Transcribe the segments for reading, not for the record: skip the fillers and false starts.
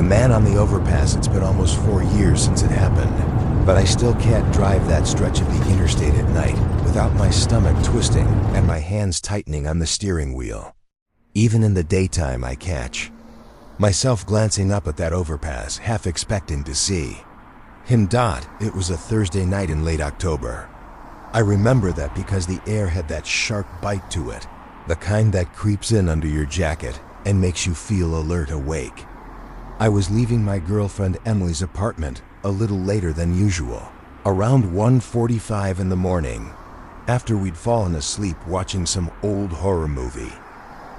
The man on the overpass, it's been almost 4 years since it happened, but I still can't drive that stretch of the interstate at night without my stomach twisting and my hands tightening on the steering wheel. Even in the daytime, I catch myself glancing up at that overpass, half expecting to see him. It was a Thursday night in late October. I remember that because the air had that sharp bite to it, the kind that creeps in under your jacket and makes you feel alert awake. I was leaving my girlfriend Emily's apartment a little later than usual, around 1:45 in the morning, after we'd fallen asleep watching some old horror movie.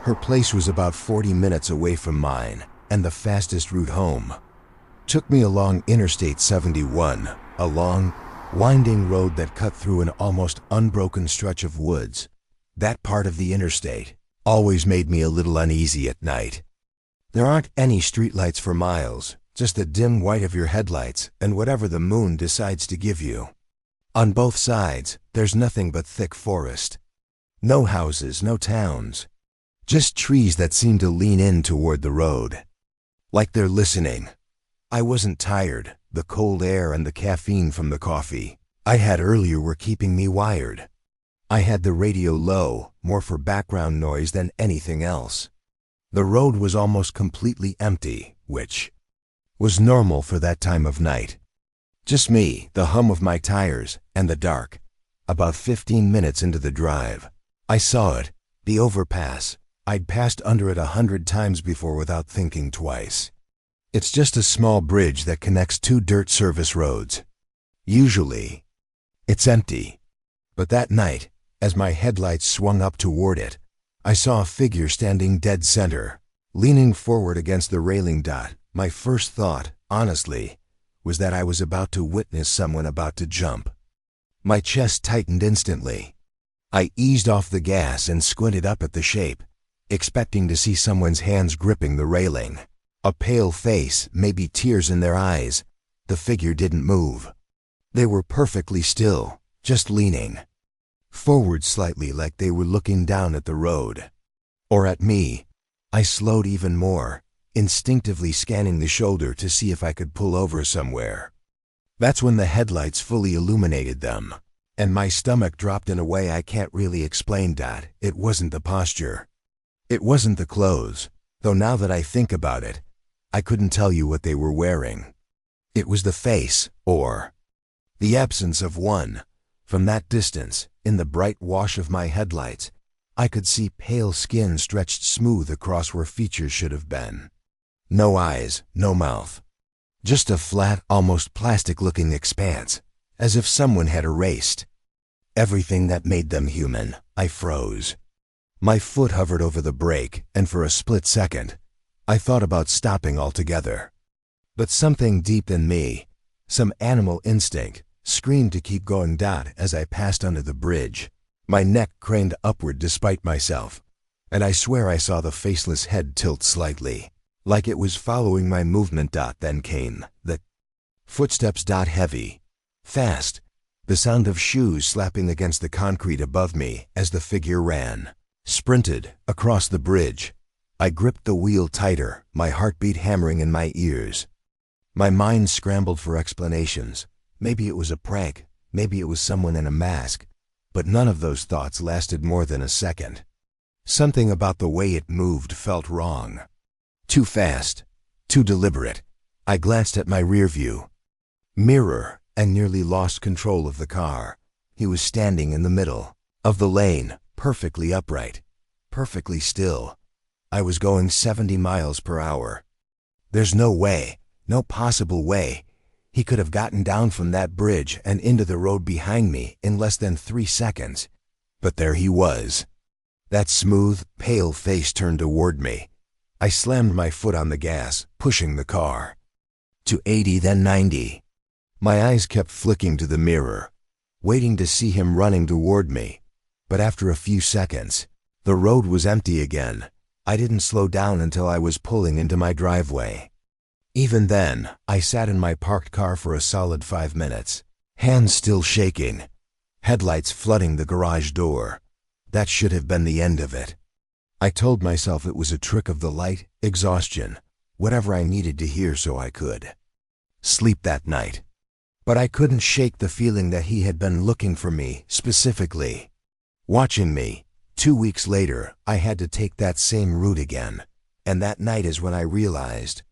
Her place was about 40 minutes away from mine, and the fastest route home took me along Interstate 71, a long, winding road that cut through an almost unbroken stretch of woods. That part of the interstate always made me a little uneasy at night. There aren't any streetlights for miles, just the dim white of your headlights and whatever the moon decides to give you. On both sides, there's nothing but thick forest. No houses, no towns. Just trees that seem to lean in toward the road, like they're listening. I wasn't tired. The cold air and the caffeine from the coffee I had earlier were keeping me wired. I had the radio low, more for background noise than anything else. The road was almost completely empty, which was normal for that time of night. Just me, the hum of my tires, and the dark. About 15 minutes into the drive, I saw it, the overpass. I'd passed under it 100 times before without thinking twice. It's just a small bridge that connects two dirt service roads. Usually, it's empty. But that night, as my headlights swung up toward it, I saw a figure standing dead center, leaning forward against the railing. My first thought, honestly, was that I was about to witness someone about to jump. My chest tightened instantly. I eased off the gas and squinted up at the shape, expecting to see someone's hands gripping the railing. A pale face, maybe tears in their eyes. The figure didn't move. They were perfectly still, just leaning forward slightly like they were looking down at the road. Or at me. I slowed even more, instinctively scanning the shoulder to see if I could pull over somewhere. That's when the headlights fully illuminated them, and my stomach dropped in a way I can't really explain. It wasn't the posture. It wasn't the clothes, though now that I think about it, I couldn't tell you what they were wearing. It was the face, or the absence of one. From that distance, in the bright wash of my headlights, I could see pale skin stretched smooth across where features should have been. No eyes, no mouth. Just a flat, almost plastic-looking expanse, as if someone had erased everything that made them human. I froze. My foot hovered over the brake, and for a split second, I thought about stopping altogether. But something deep in me, some animal instinct, screamed to keep going. As I passed under the bridge, my neck craned upward despite myself, and I swear I saw the faceless head tilt slightly, like it was following my movement. Then came the footsteps. Heavy, fast, the sound of shoes slapping against the concrete above me as the figure sprinted across the bridge. I gripped the wheel tighter, my heartbeat hammering in my ears. My mind scrambled for explanations. Maybe it was a prank, maybe it was someone in a mask, but none of those thoughts lasted more than a second. Something about the way it moved felt wrong. Too fast, too deliberate. I glanced at my rearview mirror and nearly lost control of the car. He was standing in the middle of the lane, perfectly upright, perfectly still. I was going 70 miles per hour. There's no way, no possible way, he could have gotten down from that bridge and into the road behind me in less than 3 seconds. But there he was. That smooth, pale face turned toward me. I slammed my foot on the gas, pushing the car to 80, then 90. My eyes kept flicking to the mirror, waiting to see him running toward me. But after a few seconds, the road was empty again. I didn't slow down until I was pulling into my driveway. Even then, I sat in my parked car for a solid 5 minutes, hands still shaking, headlights flooding the garage door. That should have been the end of it. I told myself it was a trick of the light, exhaustion, whatever I needed to hear so I could sleep that night. But I couldn't shake the feeling that he had been looking for me, specifically watching me. 2 weeks later, I had to take that same route again, and that night is when I realized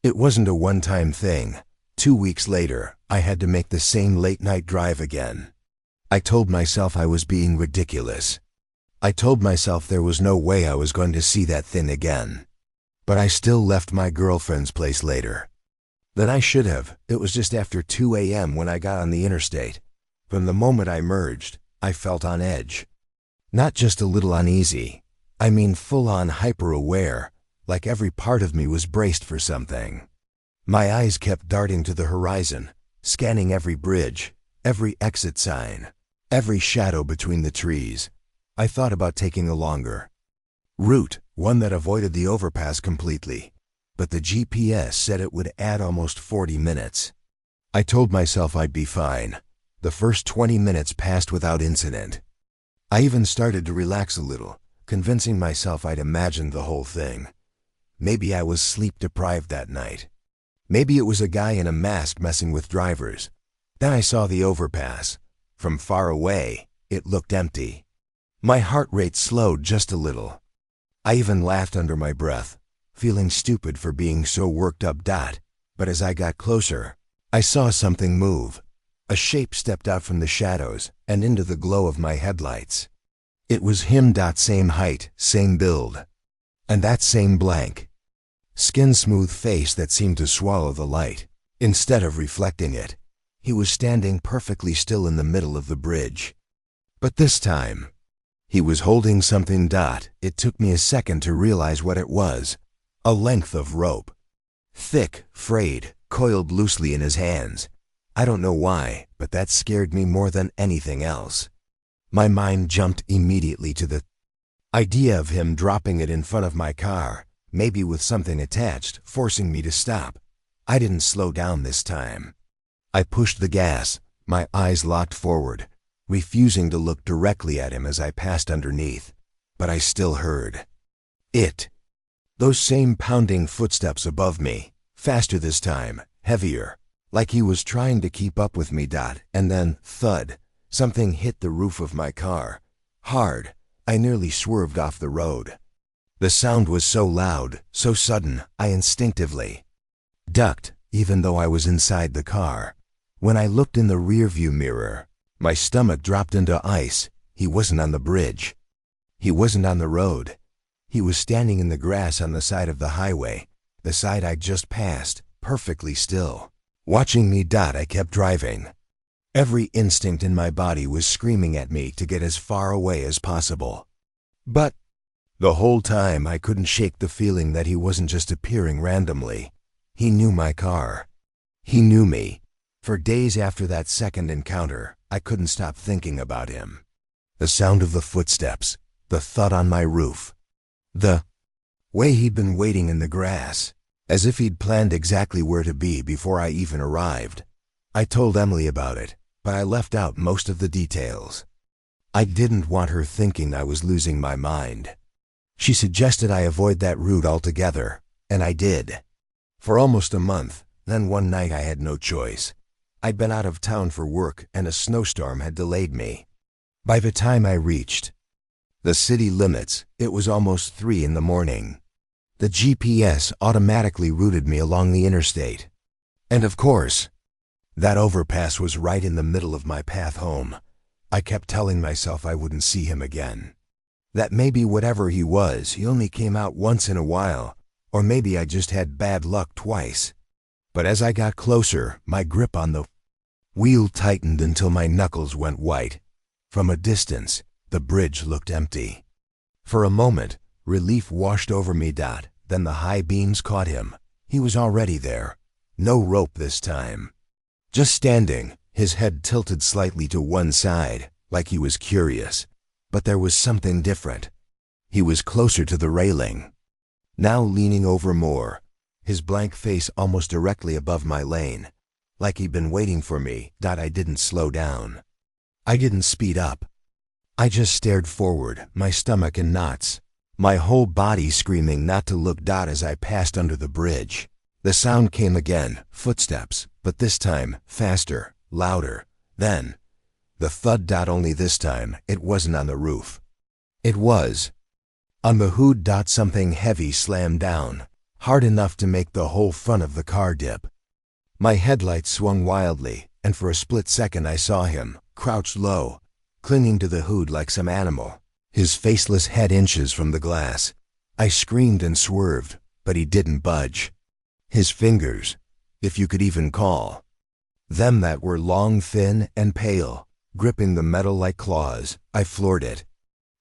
it wasn't a one-time thing. 2 weeks later, I had to make the same late-night drive again. I told myself I was being ridiculous. I told myself there was no way I was going to see that thing again. But I still left my girlfriend's place later than I should have. It was just after 2 a.m. when I got on the interstate. From the moment I merged, I felt on edge. Not just a little uneasy. I mean full-on hyper-aware, like every part of me was braced for something. My eyes kept darting to the horizon, scanning every bridge, every exit sign, every shadow between the trees. I thought about taking a longer route, one that avoided the overpass completely, but the GPS said it would add almost 40 minutes. I told myself I'd be fine. The first 20 minutes passed without incident. I even started to relax a little, convincing myself I'd imagined the whole thing. Maybe I was sleep-deprived that night. Maybe it was a guy in a mask messing with drivers. Then I saw the overpass. From far away, it looked empty. My heart rate slowed just a little. I even laughed under my breath, feeling stupid for being so worked up. But as I got closer, I saw something move. A shape stepped out from the shadows and into the glow of my headlights. It was him. Same height, same build, and that same blank, skin-smooth face that seemed to swallow the light instead of reflecting it. He was standing perfectly still in the middle of the bridge. But this time, he was holding something. It took me a second to realize what it was. A length of rope. Thick, frayed, coiled loosely in his hands. I don't know why, but that scared me more than anything else. My mind jumped immediately to the idea of him dropping it in front of my car, maybe with something attached, forcing me to stop. I didn't slow down this time. I pushed the gas, my eyes locked forward, refusing to look directly at him as I passed underneath. But I still heard it. Those same pounding footsteps above me, faster this time, heavier, like he was trying to keep up with me. And then, thud, something hit the roof of my car. Hard. I nearly swerved off the road. The sound was so loud, so sudden, I instinctively ducked, even though I was inside the car. When I looked in the rearview mirror, my stomach dropped into ice. He wasn't on the bridge. He wasn't on the road. He was standing in the grass on the side of the highway, the side I'd just passed, perfectly still, watching me. I kept driving. Every instinct in my body was screaming at me to get as far away as possible. But the whole time I couldn't shake the feeling that he wasn't just appearing randomly. He knew my car. He knew me. For days after that second encounter, I couldn't stop thinking about him. The sound of the footsteps, the thud on my roof, the way he'd been waiting in the grass, as if he'd planned exactly where to be before I even arrived. I told Emily about it, but I left out most of the details. I didn't want her thinking I was losing my mind. She suggested I avoid that route altogether, and I did. For almost a month, then one night I had no choice. I'd been out of town for work and a snowstorm had delayed me. By the time I reached the city limits, it was almost 3 in the morning. The GPS automatically routed me along the interstate. And of course, that overpass was right in the middle of my path home. I kept telling myself I wouldn't see him again. That maybe whatever he was, he only came out once in a while, or maybe I just had bad luck twice. But as I got closer, my grip on the wheel tightened until my knuckles went white. From a distance, the bridge looked empty. For a moment, relief washed over me. Then the high beams caught him. He was already there. No rope this time. Just standing, his head tilted slightly to one side, like he was curious. But there was something different. He was closer to the railing, now leaning over more, his blank face almost directly above my lane, like he'd been waiting for me. I didn't slow down. I didn't speed up. I just stared forward, my stomach in knots. my whole body screaming not to look. As I passed under the bridge, the sound came again, footsteps, but this time faster, louder. Then the thud. Only this time it wasn't on the roof. It was on the hood. Something heavy slammed down, hard enough to make the whole front of the car dip. My headlights swung wildly, and for a split second I saw him, crouched low, clinging to the hood like some animal, his faceless head inches from the glass. I screamed and swerved, but he didn't budge. His fingers, if you could even call them that, were long, thin, and pale, gripping the metal like claws. I floored it.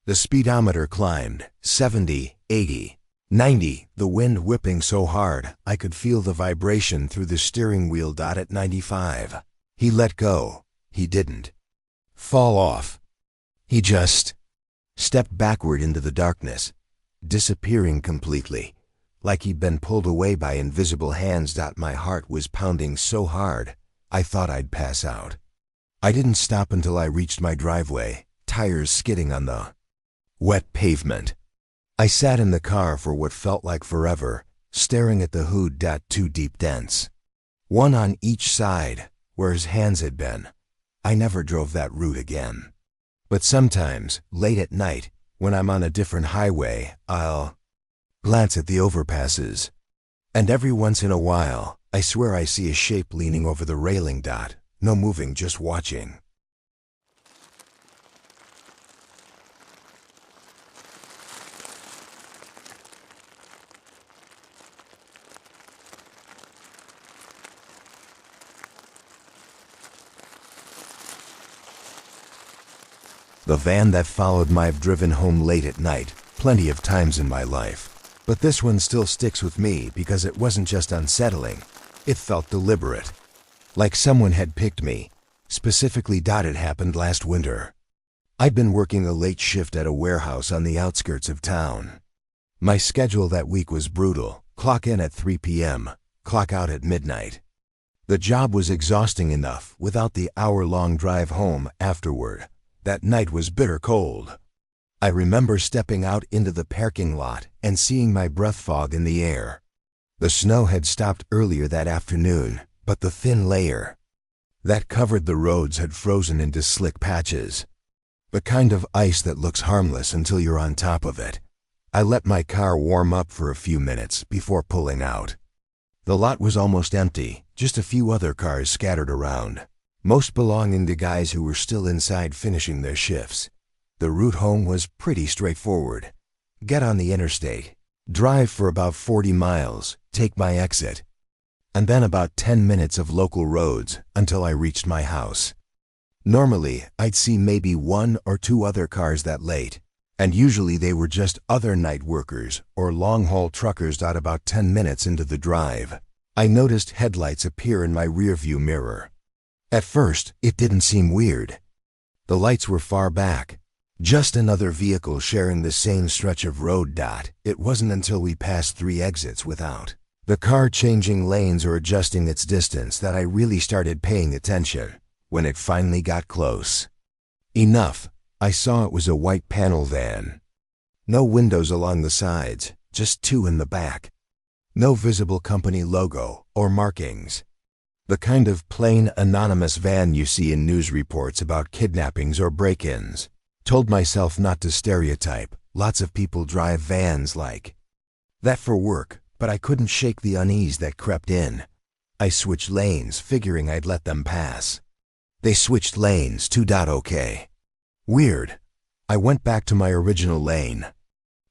The speedometer climbed, 70, 80, 90, the wind whipping so hard I could feel the vibration through the steering wheel. At 95, he let go. He didn't fall off. He just stepped backward into the darkness, disappearing completely, like he'd been pulled away by invisible hands. My heart was pounding so hard, I thought I'd pass out. I didn't stop until I reached my driveway, tires skidding on the wet pavement. I sat in the car for what felt like forever, staring at the hood. Two deep dents, one on each side, where his hands had been. I never drove that route again. But sometimes, late at night, when I'm on a different highway, I'll glance at the overpasses. And every once in a while, I swear I see a shape leaning over the railing. No moving, just watching. The van that followed me. I've driven home late at night plenty of times in my life, but this one still sticks with me because it wasn't just unsettling, it felt deliberate. Like someone had picked me, specifically. It happened last winter. I'd been working a late shift at a warehouse on the outskirts of town. My schedule that week was brutal: clock in at 3 p.m., clock out at midnight. The job was exhausting enough without the hour-long drive home afterward. That night was bitter cold. I remember stepping out into the parking lot and seeing my breath fog in the air. The snow had stopped earlier that afternoon, but the thin layer that covered the roads had frozen into slick patches. The kind of ice that looks harmless until you're on top of it. I let my car warm up for a few minutes before pulling out. The lot was almost empty, just a few other cars scattered around, most belonging to guys who were still inside finishing their shifts. The route home was pretty straightforward. Get on the interstate, drive for about 40 miles, take my exit, and then about 10 minutes of local roads until I reached my house. Normally, I'd see maybe 1 or 2 other cars that late, and usually they were just other night workers or long-haul truckers. About 10 minutes into the drive, I noticed headlights appear in my rearview mirror. At first, it didn't seem weird. The lights were far back, just another vehicle sharing the same stretch of road. It wasn't until we passed 3 exits without the car changing lanes or adjusting its distance that I really started paying attention. When it finally got close enough, I saw it was a white panel van. No windows along the sides, just 2 in the back. No visible company logo or markings. The kind of plain, anonymous van you see in news reports about kidnappings or break-ins. Told myself not to stereotype. Lots of people drive vans like that for work, but I couldn't shake the unease that crept in. I switched lanes, figuring I'd let them pass. They switched lanes too. Okay. Weird. I went back to my original lane.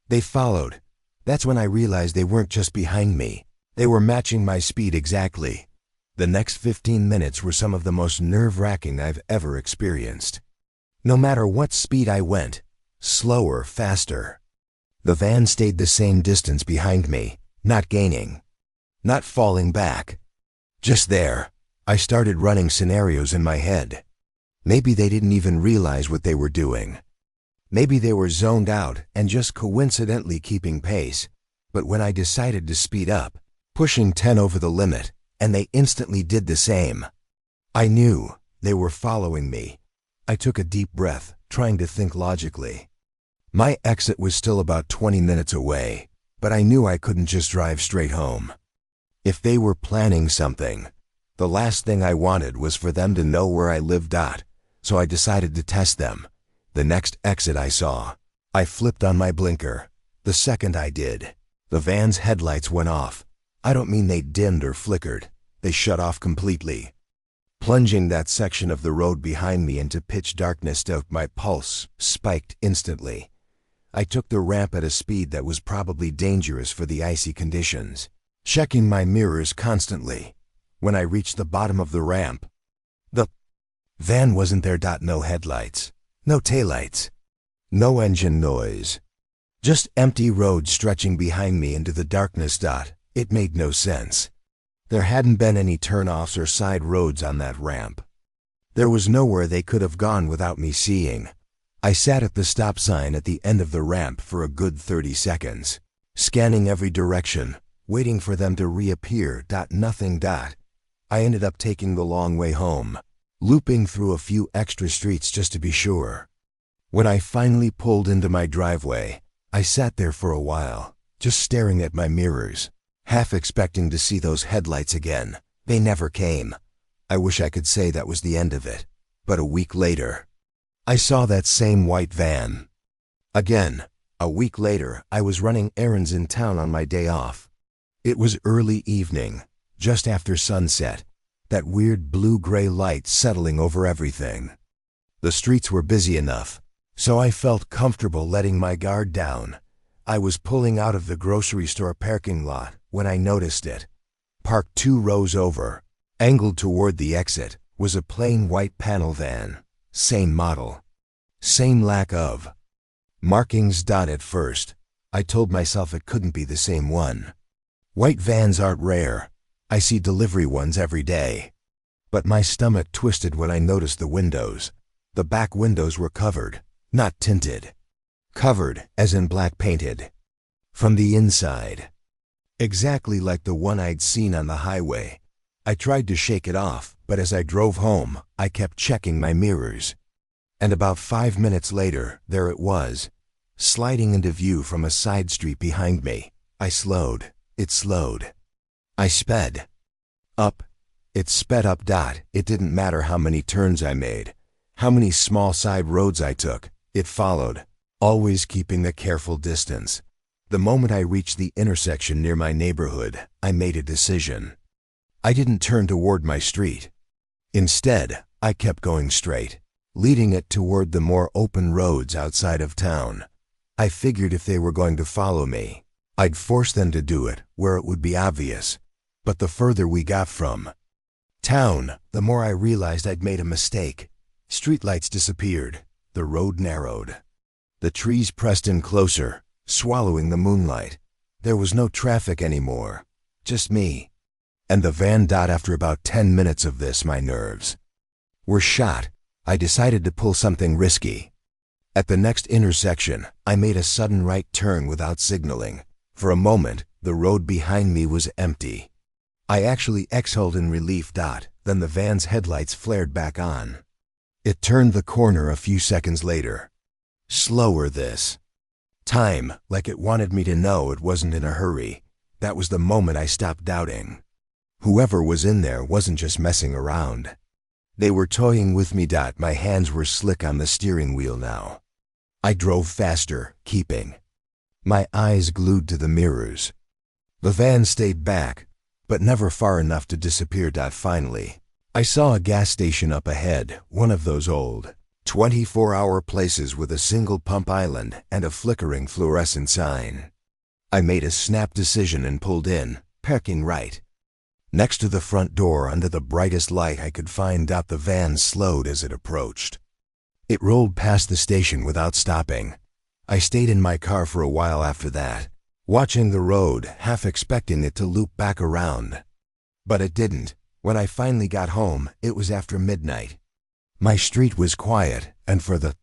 They followed. That's when I realized they weren't just behind me. They were matching my speed exactly. The next 15 minutes were some of the most nerve-wracking I've ever experienced. No matter what speed I went, slower, faster, the van stayed the same distance behind me, not gaining, not falling back. Just there, I started running scenarios in my head. Maybe they didn't even realize what they were doing. Maybe they were zoned out and just coincidentally keeping pace. But when I decided to speed up, pushing 10 over the limit, and they instantly did the same, I knew they were following me. I took a deep breath, trying to think logically. My exit was still about 20 minutes away, but I knew I couldn't just drive straight home. If they were planning something, the last thing I wanted was for them to know where I lived. So I decided to test them. The next exit I saw, I flipped on my blinker. The second I did, the van's headlights went off. I don't mean they dimmed or flickered. They shut off completely. Plunging that section of the road behind me into pitch darkness, my pulse spiked instantly. I took the ramp at a speed that was probably dangerous for the icy conditions, checking my mirrors constantly. When I reached the bottom of the ramp, the van wasn't there. No headlights, no taillights, no engine noise. Just empty road stretching behind me into the darkness. It made no sense. There hadn't been any turnoffs or side roads on that ramp. There was nowhere they could have gone without me seeing. I sat at the stop sign at the end of the ramp for a good 30 seconds, scanning every direction, waiting for them to reappear. Nothing. I ended up taking the long way home, looping through a few extra streets just to be sure. When I finally pulled into my driveway, I sat there for a while, just staring at my mirrors, half expecting to see those headlights again. They never came. I wish I could say that was the end of it, but a week later, I saw that same white van. Again, a week later, I was running errands in town on my day off. It was early evening, just after sunset, that weird blue-gray light settling over everything. The streets were busy enough, so I felt comfortable letting my guard down. I was pulling out of the grocery store parking lot when I noticed it. Parked 2 rows over, angled toward the exit, was a plain white panel van. Same model. Same lack of markings. At first, I told myself it couldn't be the same one. White vans aren't rare. I see delivery ones every day. But my stomach twisted when I noticed the windows. The back windows were covered, not tinted. Covered, as in black painted. From the inside. Exactly like the one I'd seen on the highway. I tried to shake it off, but as I drove home, I kept checking my mirrors. And about 5 minutes later, there it was, sliding into view from a side street behind me. I slowed. It slowed. I sped up. It sped up. It didn't matter how many turns I made, how many small side roads I took. It followed, always keeping a careful distance. The moment I reached the intersection near my neighborhood, I made a decision. I didn't turn toward my street. Instead, I kept going straight, leading it toward the more open roads outside of town. I figured if they were going to follow me, I'd force them to do it where it would be obvious. But the further we got from town, the more I realized I'd made a mistake. Streetlights disappeared. The road narrowed. The trees pressed in closer, swallowing the moonlight. There was no traffic anymore, just me. And the van. After about 10 minutes of this, my nerves were shot. I decided to pull something risky. At the next intersection, I made a sudden right turn without signaling. For a moment, the road behind me was empty. I actually exhaled in relief. Then the van's headlights flared back on. It turned the corner a few seconds later. Slower this time, like it wanted me to know it wasn't in a hurry. That was the moment I stopped doubting. Whoever was in there wasn't just messing around. They were toying with me. My hands were slick on the steering wheel now. I drove faster, keeping my eyes glued to the mirrors. The van stayed back, but never far enough to disappear. Finally, I saw a gas station up ahead, one of those old 24-hour places with a single pump island and a flickering fluorescent sign. I made a snap decision and pulled in, parking right next to the front door under the brightest light I could find. The van slowed as it approached. It rolled past the station without stopping. I stayed in my car for a while after that, watching the road, half expecting it to loop back around. But it didn't. When I finally got home, it was after midnight. My street was quiet, and for the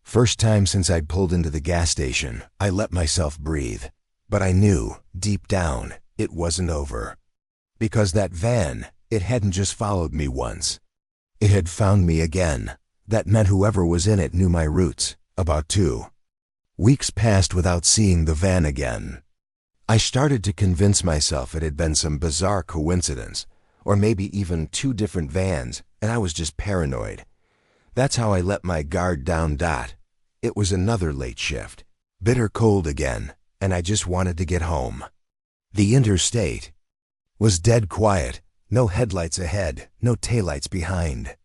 first time since I'd pulled into the gas station, I let myself breathe. But I knew, deep down, it wasn't over. Because that van, it hadn't just followed me once. It had found me again. That meant whoever was in it knew my roots, about 2 Weeks passed without seeing the van again. I started to convince myself it had been some bizarre coincidence, or maybe even two different vans, and I was just paranoid. That's how I let my guard down. It was another late shift, bitter cold again, and I just wanted to get home. The interstate was dead quiet, no headlights ahead, no taillights behind.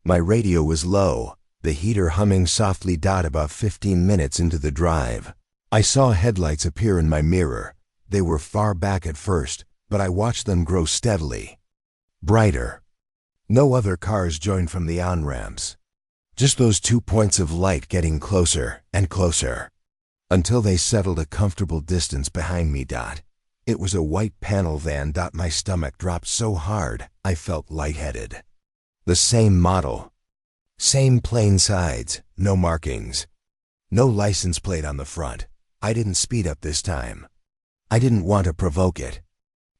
My radio was low, the heater humming softly. About 15 minutes into the drive, I saw headlights appear in my mirror. They were far back at first, but I watched them grow steadily brighter. No other cars joined from the on-ramps. Just those 2 points of light getting closer and closer, until they settled a comfortable distance behind me. It was a white panel van. My stomach dropped so hard, I felt lightheaded. The same model, same plain sides, no markings, no license plate on the front. I didn't speed up this time. I didn't want to provoke it.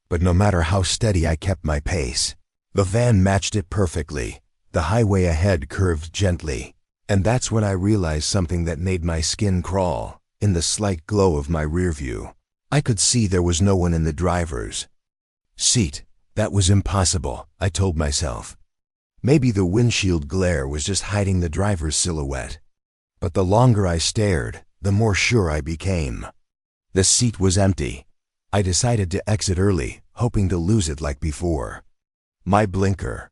But no matter how steady I kept my pace, the van matched it perfectly. The highway ahead curved gently, and that's when I realized something that made my skin crawl. In the slight glow of my rear view, I could see there was no one in the driver's seat. That was impossible, I told myself. Maybe the windshield glare was just hiding the driver's silhouette. But the longer I stared, the more sure I became. The seat was empty. I decided to exit early, hoping to lose it like before. My blinker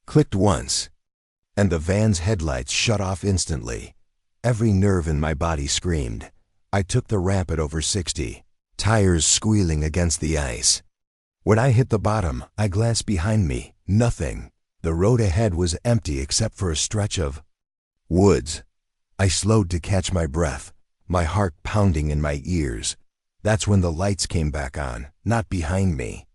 clicked once, and the van's headlights shut off instantly. Every nerve in my body screamed. I took the ramp at over 60, tires squealing against the ice. When I hit the bottom, I glanced behind me. Nothing. The road ahead was empty except for a stretch of woods. I slowed to catch my breath, my heart pounding in my ears. That's when the lights came back on, not behind me,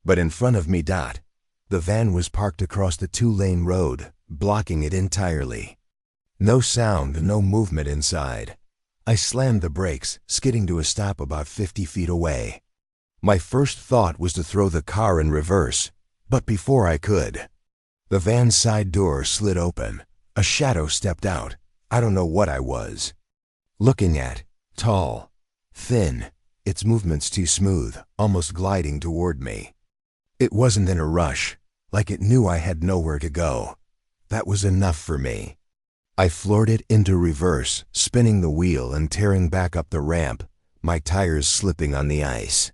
but in front of me. The van was parked across the 2-lane road, blocking it entirely. No sound, no movement inside. I slammed the brakes, skidding to a stop about 50 feet away. My first thought was to throw the car in reverse, but before I could, the van's side door slid open. A shadow stepped out. I don't know what I was looking at. Tall, thin, its movements too smooth, almost gliding toward me. It wasn't in a rush, like it knew I had nowhere to go. That was enough for me. I floored it into reverse, spinning the wheel and tearing back up the ramp, my tires slipping on the ice.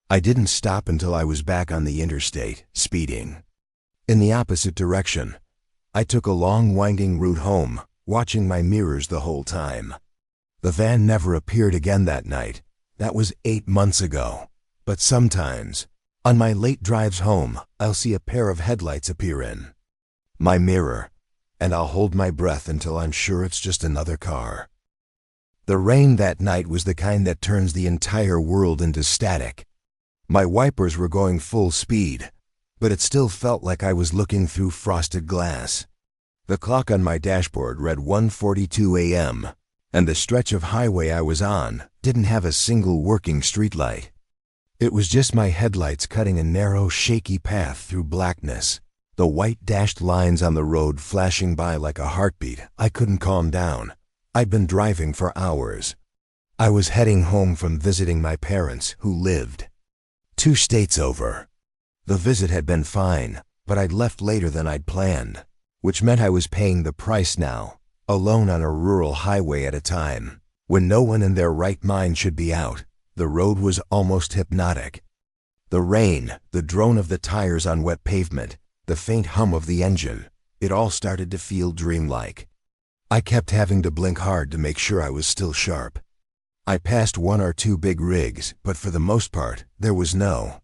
I didn't stop until I was back on the interstate, speeding in the opposite direction. I took a long winding route home, watching my mirrors the whole time. The van never appeared again that night. That was 8 months ago. But sometimes, on my late drives home, I'll see a pair of headlights appear in my mirror, and I'll hold my breath until I'm sure it's just another car. The rain that night was the kind that turns the entire world into static. My wipers were going full speed, but it still felt like I was looking through frosted glass. The clock on my dashboard read 1:42 a.m., and the stretch of highway I was on didn't have a single working streetlight. It was just my headlights cutting a narrow, shaky path through blackness, the white dashed lines on the road flashing by like a heartbeat. I couldn't calm down. I'd been driving for hours. I was heading home from visiting my parents, who lived 2 states over. The visit had been fine, but I'd left later than I'd planned, which meant I was paying the price now, alone on a rural highway at a time when no one in their right mind should be out. The road was almost hypnotic. The rain, the drone of the tires on wet pavement, the faint hum of the engine, it all started to feel dreamlike. I kept having to blink hard to make sure I was still sharp. I passed 1 or 2 big rigs, but for the most part, there was no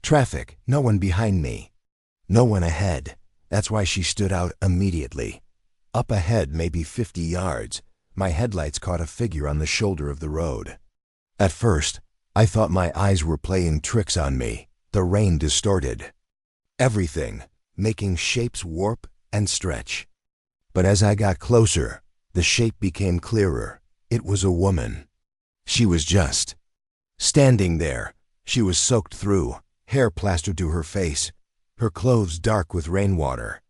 traffic, no one behind me, no one ahead. That's why she stood out immediately. Up ahead, maybe 50 yards, my headlights caught a figure on the shoulder of the road. At first, I thought my eyes were playing tricks on me. The rain distorted everything, making shapes warp and stretch. But as I got closer, the shape became clearer. It was a woman. She was just standing there. She was soaked through, hair plastered to her face, her clothes dark with rainwater.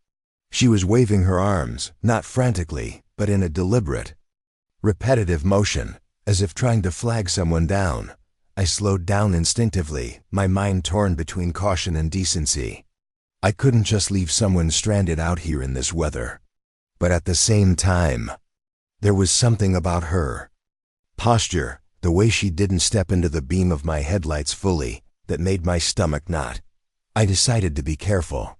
She was waving her arms, not frantically, but in a deliberate, repetitive motion, As if trying to flag someone down, I slowed down instinctively, my mind torn between caution and decency. I couldn't just leave someone stranded out here in this weather. But at the same time, there was something about her posture, the way she didn't step into the beam of my headlights fully, that made my stomach knot. I decided to be careful.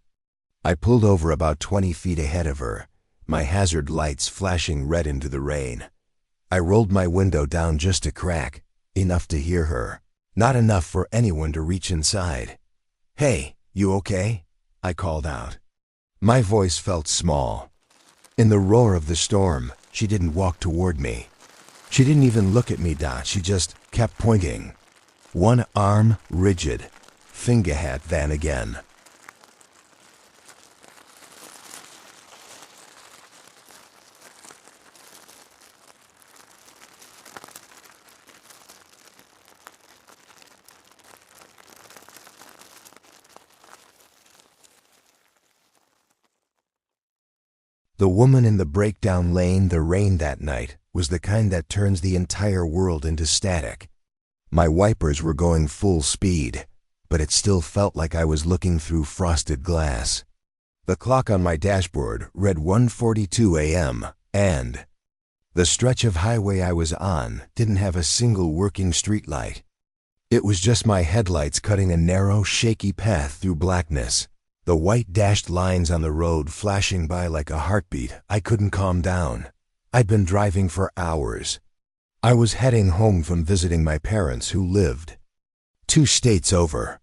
I pulled over about 20 feet ahead of her, my hazard lights flashing red into the rain. I rolled my window down just a crack, enough to hear her, not enough for anyone to reach inside. "Hey, you okay?" I called out. My voice felt small. In the roar of the storm, she didn't walk toward me. She didn't even look at me, she just kept pointing. One arm rigid, finger hat van again. The woman in the breakdown lane, the rain that night, was the kind that turns the entire world into static. My wipers were going full speed, but it still felt like I was looking through frosted glass. The clock on my dashboard read 1:42 a.m., and the stretch of highway I was on didn't have a single working streetlight. It was just my headlights cutting a narrow, shaky path through blackness. The white dashed lines on the road flashing by like a heartbeat. I couldn't calm down. I'd been driving for hours. I was heading home from visiting my parents who lived 2 states over.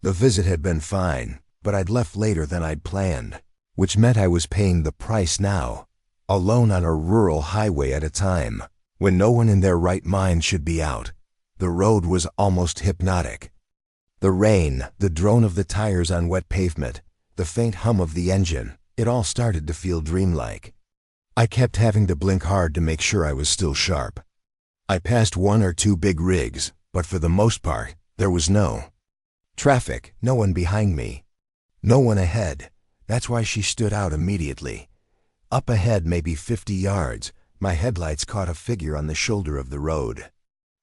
The visit had been fine, but I'd left later than I'd planned, which meant I was paying the price now, alone on a rural highway at a time when no one in their right mind should be out. The road was almost hypnotic. The rain, the drone of the tires on wet pavement, the faint hum of the engine, it all started to feel dreamlike. I kept having to blink hard to make sure I was still sharp. I passed 1 or 2 big rigs, but for the most part, there was no traffic, no one behind me, no one ahead. That's why she stood out immediately. Up ahead, maybe 50 yards, my headlights caught a figure on the shoulder of the road.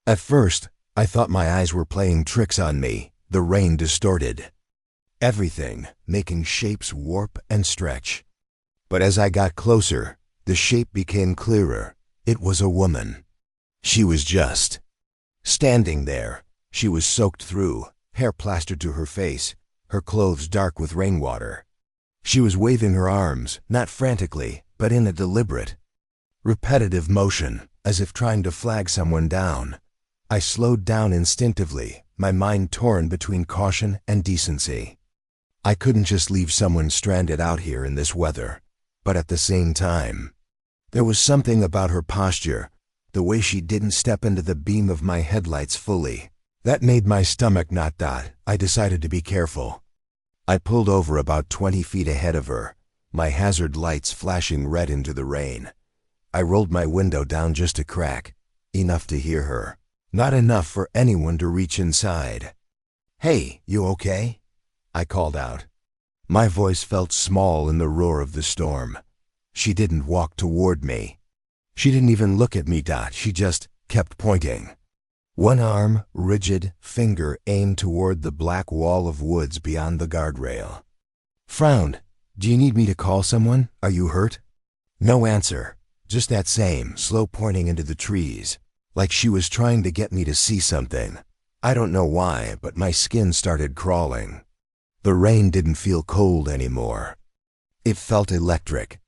At first, I thought my eyes were playing tricks on me. The rain distorted everything, making shapes warp and stretch. But as I got closer, the shape became clearer. It was a woman. She was just standing there. She was soaked through, hair plastered to her face, her clothes dark with rainwater. She was waving her arms, not frantically, but in a deliberate, repetitive motion, as if trying to flag someone down. I slowed down instinctively, my mind torn between caution and decency. I couldn't just leave someone stranded out here in this weather, but at the same time, there was something about her posture, the way she didn't step into the beam of my headlights fully, that made my stomach knot. I decided to be careful. I pulled over about 20 feet ahead of her, my hazard lights flashing red into the rain. I rolled my window down just a crack, enough to hear her. Not enough for anyone to reach inside. "Hey, you okay?" I called out. My voice felt small in the roar of the storm. She didn't walk toward me. She didn't even look at me. She just kept pointing. One arm, rigid, finger aimed toward the black wall of woods beyond the guardrail. Frowned. "Do you need me to call someone? Are you hurt?" No answer. Just that same, slow pointing into the trees. Like she was trying to get me to see something. I don't know why, but my skin started crawling. The rain didn't feel cold anymore. It felt electric.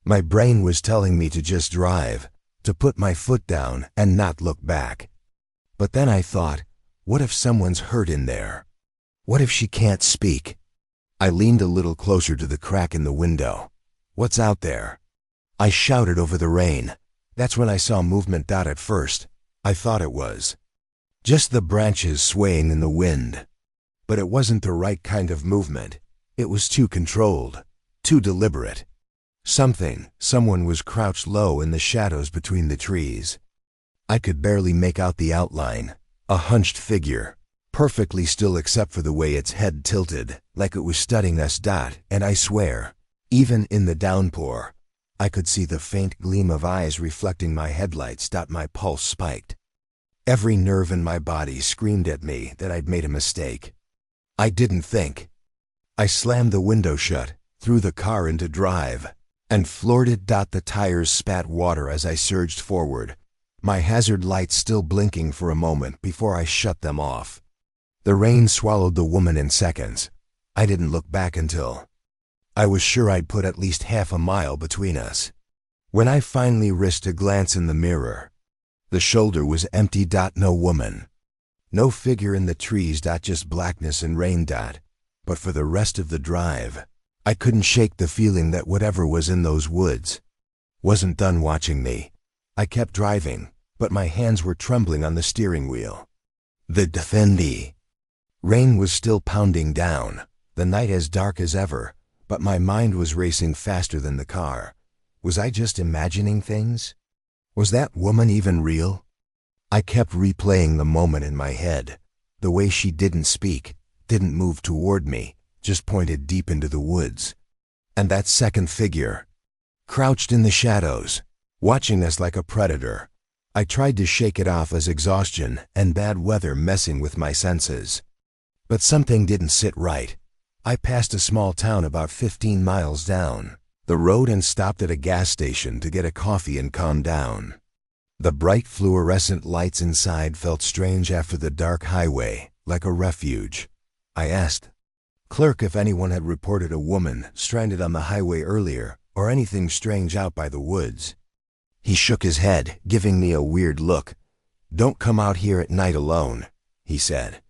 My brain was telling me to just drive, to put my foot down and not look back. But then I thought, what if someone's hurt in there? What if she can't speak? I leaned a little closer to the crack in the window. "What's out there?" I shouted over the rain. That's when I saw movement. At first, I thought it was just the branches swaying in the wind. But it wasn't the right kind of movement. It was too controlled, too deliberate. Someone was crouched low in the shadows between the trees. I could barely make out the outline, a hunched figure, perfectly still except for the way its head tilted, like it was studying us. And I swear, even in the downpour, I could see the faint gleam of eyes reflecting my headlights. My pulse spiked. Every nerve in my body screamed at me that I'd made a mistake. I didn't think. I slammed the window shut, threw the car into drive, and floored it. The tires spat water as I surged forward, my hazard lights still blinking for a moment before I shut them off. The rain swallowed the woman in seconds. I didn't look back until I was sure I'd put at least half a mile between us. When I finally risked a glance in the mirror, the shoulder was empty. No woman. No figure in the trees. Just blackness and rain. But for the rest of the drive, I couldn't shake the feeling that whatever was in those woods wasn't done watching me. I kept driving, but my hands were trembling on the steering wheel. The defendi. Rain was still pounding down, the night as dark as ever, but my mind was racing faster than the car. Was I just imagining things? Was that woman even real? I kept replaying the moment in my head, the way she didn't speak, didn't move toward me, just pointed deep into the woods. And that second figure, crouched in the shadows, watching us like a predator. I tried to shake it off as exhaustion and bad weather messing with my senses. But something didn't sit right. I passed a small town about 15 miles down the road and stopped at a gas station to get a coffee and calm down. The bright fluorescent lights inside felt strange after the dark highway, like a refuge. I asked clerk if anyone had reported a woman stranded on the highway earlier or anything strange out by the woods. He shook his head, giving me a weird look. "Don't come out here at night alone," he said.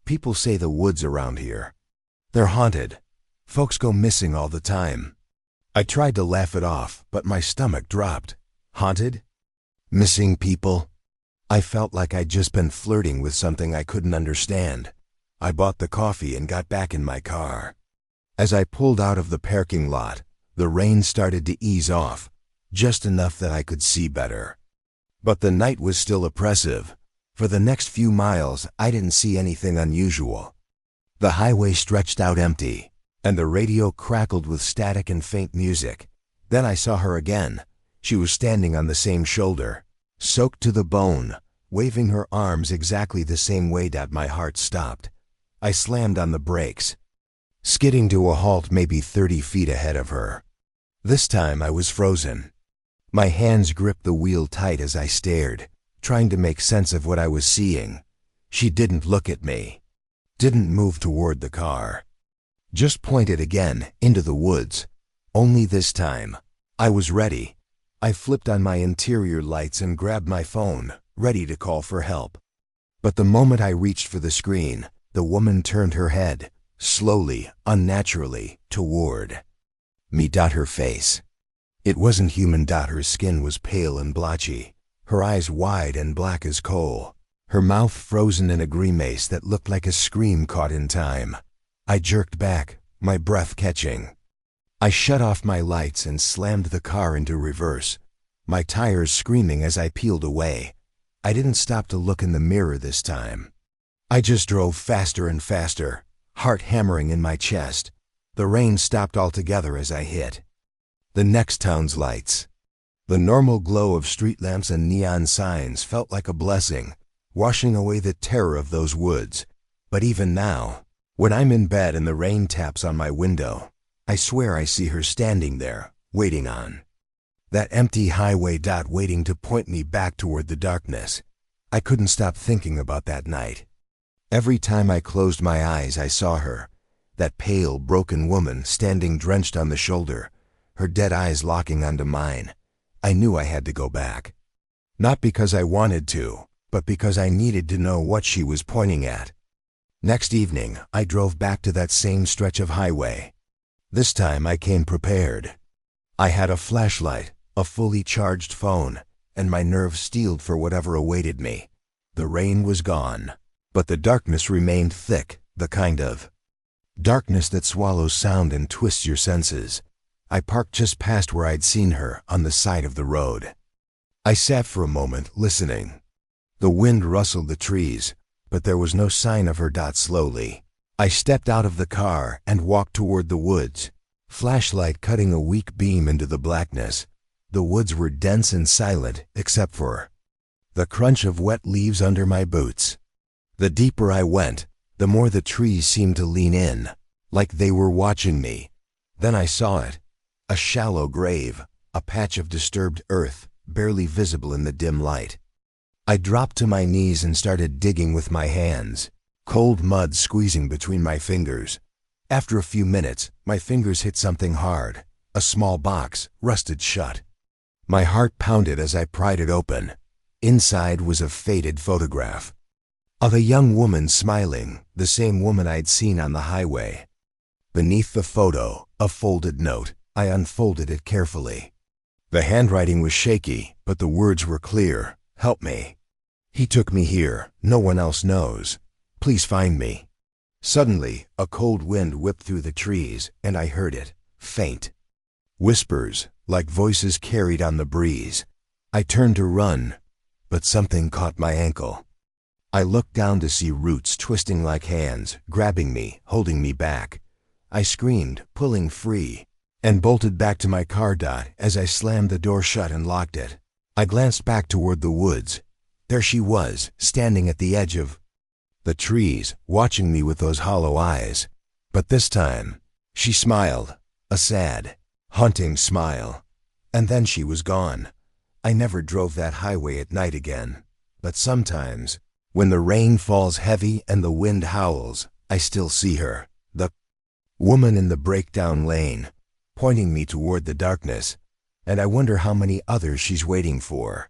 "People say the woods around here, they're haunted. Folks go missing all the time." I tried to laugh it off, but my stomach dropped. Haunted? Missing people? I felt like I'd just been flirting with something I couldn't understand. I bought the coffee and got back in my car. As I pulled out of the parking lot, the rain started to ease off, just enough that I could see better. But the night was still oppressive. For the next few miles, I didn't see anything unusual. The highway stretched out empty, and the radio crackled with static and faint music. Then I saw her again. She was standing on the same shoulder, soaked to the bone, waving her arms exactly the same way that my heart stopped. I slammed on the brakes, skidding to a halt maybe 30 feet ahead of her. This time I was frozen. My hands gripped the wheel tight as I stared, trying to make sense of what I was seeing. She didn't look at me, didn't move toward the car, just pointed again into the woods. Only this time, I was ready. I flipped on my interior lights and grabbed my phone, ready to call for help. But the moment I reached for the screen, the woman turned her head, slowly, unnaturally, toward me. Her face. It wasn't human. Her skin was pale and blotchy, her eyes wide and black as coal, her mouth frozen in a grimace that looked like a scream caught in time. I jerked back, my breath catching. I shut off my lights and slammed the car into reverse, my tires screaming as I peeled away. I didn't stop to look in the mirror this time. I just drove faster and faster, heart hammering in my chest. The rain stopped altogether as I hit the next town's lights. The normal glow of street lamps and neon signs felt like a blessing, washing away the terror of those woods. But even now, when I'm in bed and the rain taps on my window, I swear I see her standing there, waiting on that empty highway. Waiting to point me back toward the darkness. I couldn't stop thinking about that night. Every time I closed my eyes, I saw her, that pale, broken woman standing drenched on the shoulder, her dead eyes locking onto mine. I knew I had to go back. Not because I wanted to, but because I needed to know what she was pointing at. Next evening, I drove back to that same stretch of highway. This time I came prepared. I had a flashlight, a fully charged phone, and my nerves steeled for whatever awaited me. The rain was gone, but the darkness remained thick, the kind of darkness that swallows sound and twists your senses. I parked just past where I'd seen her, on the side of the road. I sat for a moment, listening. The wind rustled the trees, but there was no sign of her. Slowly, I stepped out of the car and walked toward the woods, flashlight cutting a weak beam into the blackness. The woods were dense and silent, except for the crunch of wet leaves under my boots. The deeper I went, the more the trees seemed to lean in, like they were watching me. Then I saw it. A shallow grave, a patch of disturbed earth, barely visible in the dim light. I dropped to my knees and started digging with my hands, cold mud squeezing between my fingers. After a few minutes, my fingers hit something hard, a small box, rusted shut. My heart pounded as I pried it open. Inside was a faded photograph of a young woman smiling, the same woman I'd seen on the highway. Beneath the photo, a folded note. I unfolded it carefully. The handwriting was shaky, but the words were clear. Help me. He took me here. No one else knows. Please find me. Suddenly, a cold wind whipped through the trees, and I heard it, faint. Whispers, like voices carried on the breeze. I turned to run, but something caught my ankle. I looked down to see roots twisting like hands, grabbing me, holding me back. I screamed, pulling free, and bolted back to my car. As I slammed the door shut and locked it, I glanced back toward the woods. There she was, standing at the edge of the trees, watching me with those hollow eyes. But this time, she smiled, a sad, haunting smile. And then she was gone. I never drove that highway at night again. But sometimes, when the rain falls heavy and the wind howls, I still see her, the woman in the breakdown lane, pointing me toward the darkness, and I wonder how many others she's waiting for.